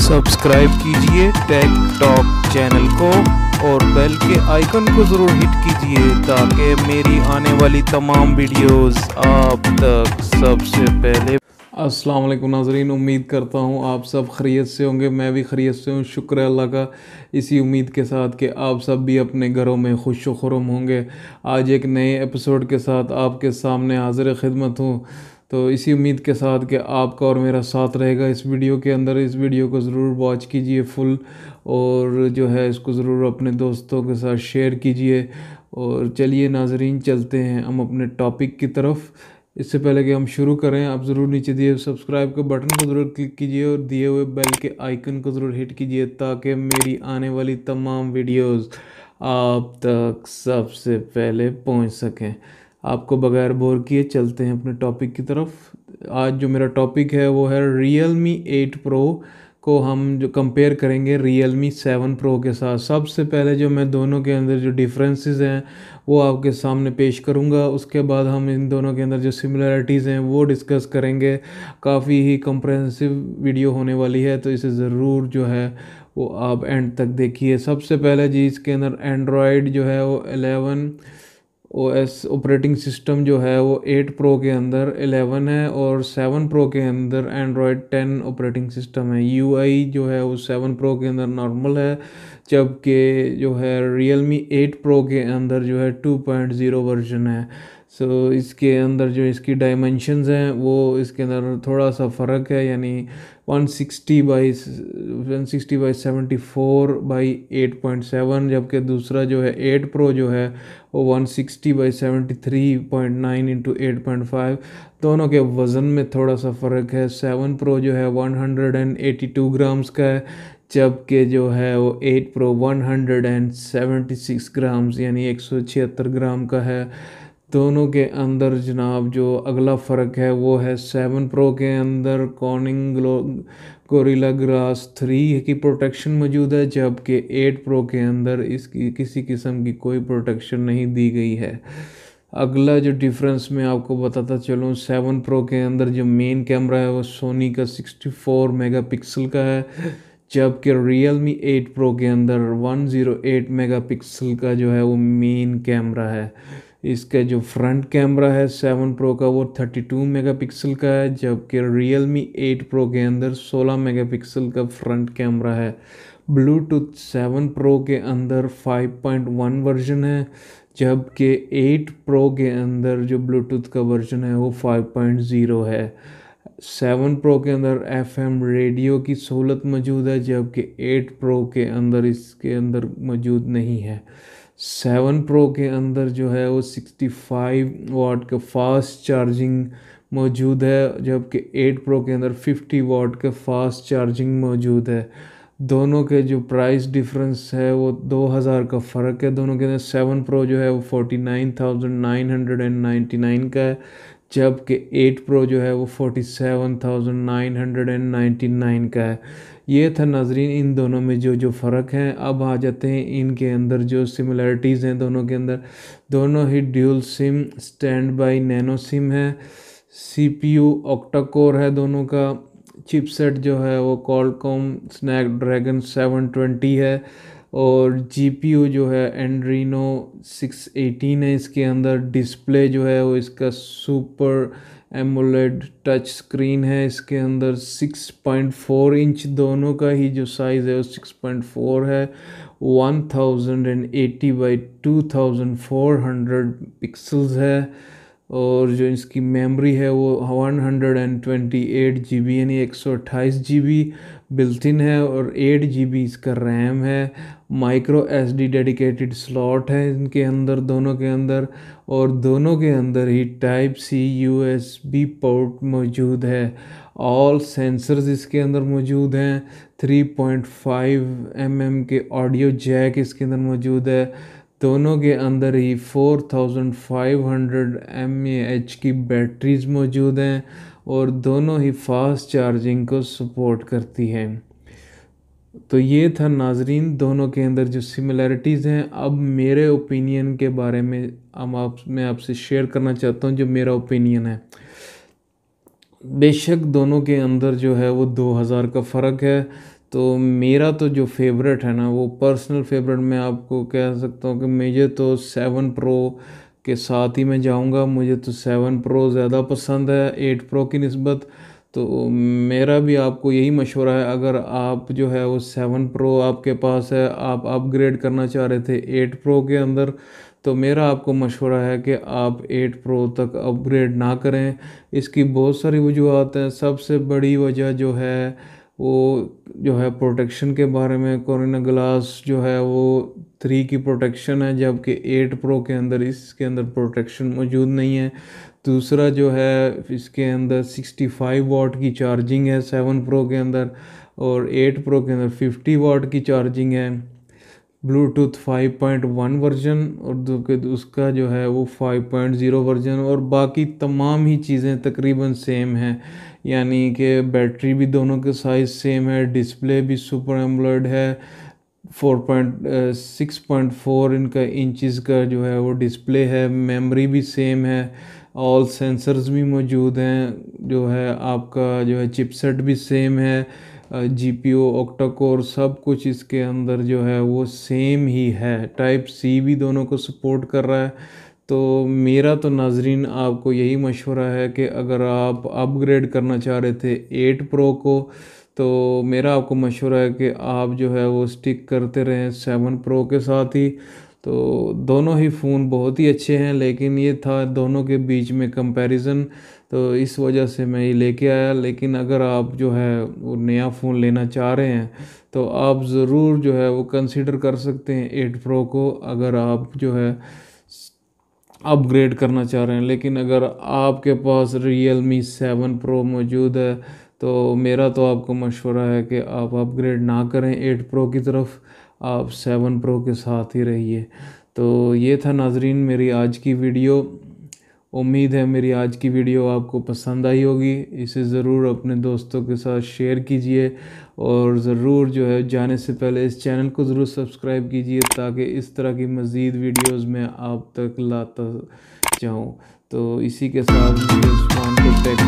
Subscribe कीजिए take talk channel को और बेल के आइकन को ज़रूर हिट कीजिए ताकि मेरी आने वाली तमाम वीडियोस आप तक सबसे पहले। अस्सलाम वालेकुम नाज़रीन, उम्मीद करता हूँ आप सब खैरियत से होंगे। मैं भी खैरियत से हूँ, शुक्र है अल्लाह का। इसी उम्मीद के साथ कि आप सब भी अपने घरों में खुश व खुर्म होंगे। आज एक नए एपिसोड के साथ आपके सामने हाज़िर खिदमत हूँ। तो इसी उम्मीद के साथ कि आपका और मेरा साथ रहेगा इस वीडियो के अंदर। इस वीडियो को ज़रूर वॉच कीजिए फुल, और जो है इसको ज़रूर अपने दोस्तों के साथ शेयर कीजिए। और चलिए नाज़रीन, चलते हैं हम अपने टॉपिक की तरफ। इससे पहले कि हम शुरू करें, आप ज़रूर नीचे दिए सब्सक्राइब के बटन को ज़रूर क्लिक कीजिए और दिए हुए बेल के आइकन को ज़रूर हिट कीजिए ताकि मेरी आने वाली तमाम वीडियोस आप तक सबसे पहले पहुंच सकें। आपको बगैर बोर किए चलते हैं अपने टॉपिक की तरफ। आज जो मेरा टॉपिक है वो है Realme 8 Pro को हम जो कंपेयर करेंगे Realme 7 Pro के साथ। सबसे पहले जो मैं दोनों के अंदर जो डिफरेंसेस हैं वो आपके सामने पेश करूंगा। उसके बाद हम इन दोनों के अंदर जो सिमिलरिटीज़ हैं वो डिस्कस करेंगे। काफ़ी ही कम्प्रहेंसिव वीडियो होने वाली है, तो इसे ज़रूर जो है वो आप एंड तक देखिए। सबसे पहले जी इसके अंदर एंड्रॉयड जो है वो 11 OS ऑपरेटिंग सिस्टम जो है वो 8 Pro के अंदर 11 है और 7 Pro के अंदर एंड्रॉयड 10 ऑपरेटिंग सिस्टम है। UI जो है वो 7 Pro के अंदर नॉर्मल है, जबकि जो है Realme 8 Pro के अंदर जो है 2.0 वर्जन है। सो इसके अंदर जो इसकी डायमेंशंस हैं वो इसके अंदर थोड़ा सा फ़र्क है, यानी 160 बाई 74 बाई 8.7, जबकि दूसरा जो है 8 Pro जो है वो 160 बाई 73.9 इंटू 8.5। दोनों के वज़न में थोड़ा सा फ़र्क है। 7 Pro जो है 182 ग्राम्स का है, जबकि जो है वो 8 Pro 176 ग्राम्स यानी 176 ग्राम का है। दोनों के अंदर जनाब जो अगला फ़र्क है वो है 7 Pro के अंदर कॉर्निंग गोरिल्ला ग्लास 3 की प्रोटेक्शन मौजूद है, जबकि 8 Pro के अंदर इसकी किसी किस्म की कोई प्रोटेक्शन नहीं दी गई है। अगला जो डिफरेंस मैं आपको बताता चलूँ, 7 Pro के अंदर जो मेन कैमरा है वो सोनी का 64 मेगापिक्सल का है, जबकि Realme 8 Pro के अंदर 108 मेगापिक्सल का जो है वो मेन कैमरा है। इसका जो फ्रंट कैमरा है 7 Pro का वो 32 मेगापिक्सल का है, जबकि Realme 8 Pro के अंदर 16 मेगापिक्सल का फ्रंट कैमरा है। ब्लूटूथ 7 Pro के अंदर 5.1 वर्जन है, जबकि 8 Pro के अंदर जो ब्लूटूथ का वर्जन है वो 5.0 है। 7 Pro के अंदर FM रेडियो की सहूलत मौजूद है, जबकि 8 Pro के अंदर इसके अंदर मौजूद नहीं है। 7 Pro के अंदर जो है वो 65 वाट का फास्ट चार्जिंग मौजूद है, जबकि 8 Pro के अंदर 50 वाट का फास्ट चार्जिंग मौजूद है। दोनों के जो प्राइस डिफरेंस है वो 2000 का फ़र्क है। दोनों के अंदर 7 Pro जो है वो 49,999 का है, जबकि 8 Pro जो है वो 47,999 का है। ये था नाजरीन इन दोनों में जो फ़र्क हैं। अब आ जाते हैं इनके अंदर जो सिमिलरिटीज़ हैं दोनों के अंदर। दोनों ही dual SIM standby nano SIM है। CPU ऑक्टा कोर है दोनों का। चिपसेट जो है वो Qualcomm स्नैपड्रैगन 720 है, और GPU जो है Adreno 618 है। इसके अंदर डिस्प्ले जो है वो इसका सुपर एमोलेड टच स्क्रीन है। इसके अंदर 6.4 इंच दोनों का ही जो साइज़ है वो 6.4 है। 1080 बाई 2400 पिक्सल्स है, और जो इसकी मेमोरी है वो 128 GB यानी 128 GB बिल्ट इन है, और 8 GB इसका रैम है। माइक्रो SD डेडिकेटेड स्लॉट है इनके अंदर दोनों के अंदर, और दोनों के अंदर ही टाइप C USB पोर्ट मौजूद है। ऑल सेंसर्स इसके अंदर मौजूद हैं। 3.5 mm के ऑडियो जैक इसके अंदर मौजूद है। दोनों के अंदर ही 4500 mAh की बैटरीज मौजूद हैं, और दोनों ही फास्ट चार्जिंग को सपोर्ट करती हैं। तो ये था नाजरीन दोनों के अंदर जो सिमिलरिटीज़ हैं। अब मेरे ओपिनियन के बारे में मैं आपसे शेयर करना चाहता हूँ जो मेरा ओपिनियन है। बेशक दोनों के अंदर जो है वो 2000 का फ़र्क है। तो मेरा तो जो फेवरेट है ना, वो पर्सनल फेवरेट मैं आपको कह सकता हूँ कि मुझे तो 7 प्रो के साथ ही मैं जाऊँगा। मुझे तो 7 प्रो ज़्यादा पसंद है 8 प्रो की निस्बत। तो मेरा भी आपको यही मशवरा है, अगर आप जो है वो 7 प्रो आपके पास है, आप अपग्रेड करना चाह रहे थे 8 प्रो के अंदर, तो मेरा आपको मशवरा है कि आप 8 प्रो तक अपग्रेड ना करें। इसकी बहुत सारी वजूहत हैं। सबसे बड़ी वजह जो है वो जो है प्रोटेक्शन के बारे में, कोरोना ग्लास जो है वो 3 की प्रोटेक्शन है, जबकि 8 प्रो के अंदर इसके अंदर प्रोटेक्शन मौजूद नहीं है। दूसरा जो है इसके अंदर 65 वाट की चार्जिंग है 7 प्रो के अंदर, और 8 प्रो के अंदर 50 वाट की चार्जिंग है। ब्लूटूथ 5.1 वर्जन और उसका जो है वो 5.0 वर्जन, और बाकी तमाम ही चीज़ें तकरीबन सेम हैं। यानी कि बैटरी भी दोनों के साइज़ सेम है, डिस्प्ले भी सुपर एमोलेड है, 6.4 इनका इंचज़ का जो है वो डिस्प्ले है, मेमोरी भी सेम है, ऑल सेंसर्स भी मौजूद हैं, जो है आपका जो है चिपसेट भी सेम है, जीपीयू ऑक्टा कोर सब कुछ इसके अंदर जो है वो सेम ही है। टाइप सी भी दोनों को सपोर्ट कर रहा है। तो मेरा तो नाजरीन आपको यही मशवरा है कि अगर आप अपग्रेड करना चाह रहे थे 8 प्रो को, तो मेरा आपको मशवरा है कि आप जो है वो स्टिक करते रहें 7 प्रो के साथ ही। तो दोनों ही फ़ोन बहुत ही अच्छे हैं, लेकिन ये था दोनों के बीच में कंपैरिजन, तो इस वजह से मैं ये लेके आया। लेकिन अगर आप जो है वो नया फ़ोन लेना चाह रहे हैं, तो आप ज़रूर जो है वो कंसिडर कर सकते हैं 8 प्रो को, अगर आप जो है अपग्रेड करना चाह रहे हैं। लेकिन अगर आपके पास Realme 7 प्रो मौजूद है, तो मेरा तो आपको मशवरा है कि आप अपग्रेड ना करें 8 प्रो की तरफ, आप 7 प्रो के साथ ही रहिए। तो ये था नाजरीन मेरी आज की वीडियो। उम्मीद है मेरी आज की वीडियो आपको पसंद आई होगी। इसे ज़रूर अपने दोस्तों के साथ शेयर कीजिए, और ज़रूर जो है जाने से पहले इस चैनल को ज़रूर सब्सक्राइब कीजिए, ताकि इस तरह की मज़ीद वीडियोस मैं आप तक लाता जाऊं। तो इसी के साथ मुझे उस्मान को टेक